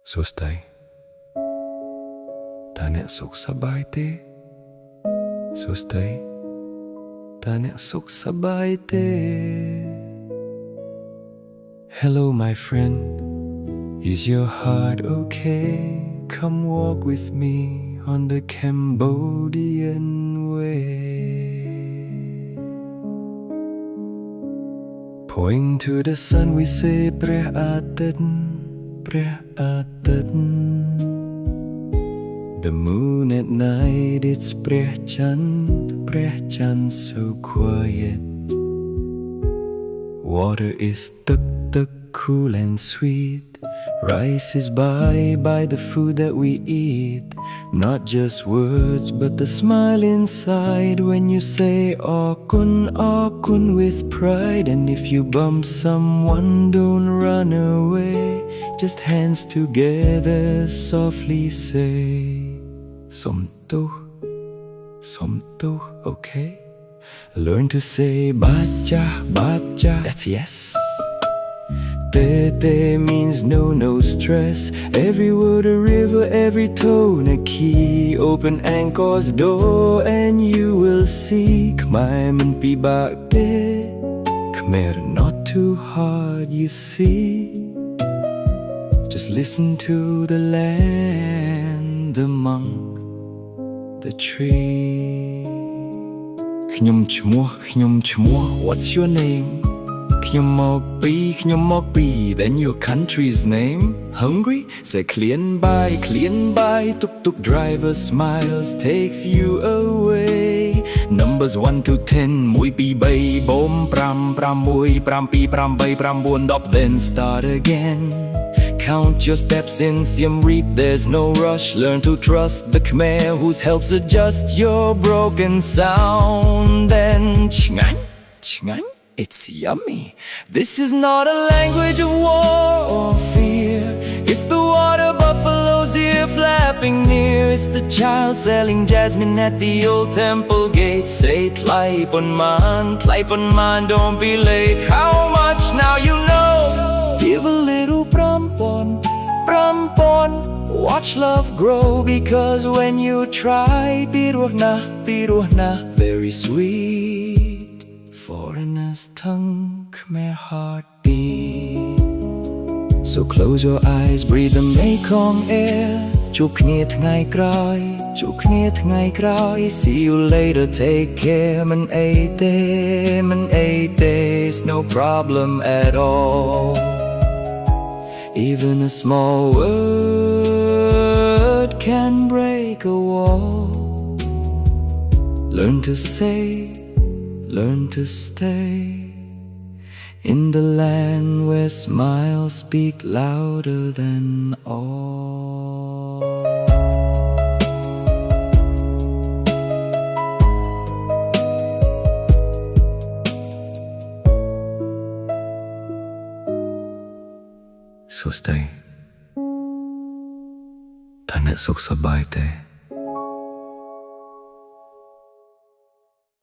Sous-dey តើអ្នកសុខសប្បាយទេ Sous-dey តើអ្នកសុខសប្បាយទេ Hello my friend, is your heart okay? Come walk with me on the Cambodian way. Pointing to the sun we say ព្រះអាទិត្យ ព្រះអាទិត្យ The moon at night it's ព្រះច័ន្ទ ព្រះច័ន្ទ so quiet. Water is ទឹក ទឹក cool and sweet. Rice is by the food that we eat. Not just words but the smile inside when you say Arkun, Arkun with pride. And if you bump someone, don't run away. Just hands together softly say Somto, Somto, okay? Learn to say Bacha, Bacha, that's yes. Tete means no stress. Every word a river, every tone a key. Open anchor's door and you will see Khmer man pi bak te, Khmer not too hard, you see. Just listen to the land, the monk, the tree. Khnyum chmuah, what's your name? Khnyum mok pi, then your country's name? Hungry? Say klien bai, tuk tuk driver smiles, takes you away. Numbers 1 to 10, mui pi bay, bom pram mui, pram pi pram bay, pram buon dop, then start again. Count your steps in Siem Reap, there's no rush. Learn to trust the Khmer whose helps adjust your broken sound. Then Chhnganh, Chhnganh, it's yummy. This is not a language of war or fear. It's the water buffalo's ear flapping near. It's the child selling jasmine at the old temple gate. Say Thlay bomman, don't be late. How much now you know? Give a little prampon, watch love grow. Because when you try, piruhna, very sweet. Foreigner's tongue, Khmer heartbeat. So close your eyes, breathe the Mekong air. Chup khnea thngai kraoy, see you later, take care. Man ay te, it's no problem at all. Even a small word can break a wall. Learn to say, learn to stay in the land where smiles speak louder than all. Sous-dey តើអ្នកសុខសប្បាយទេ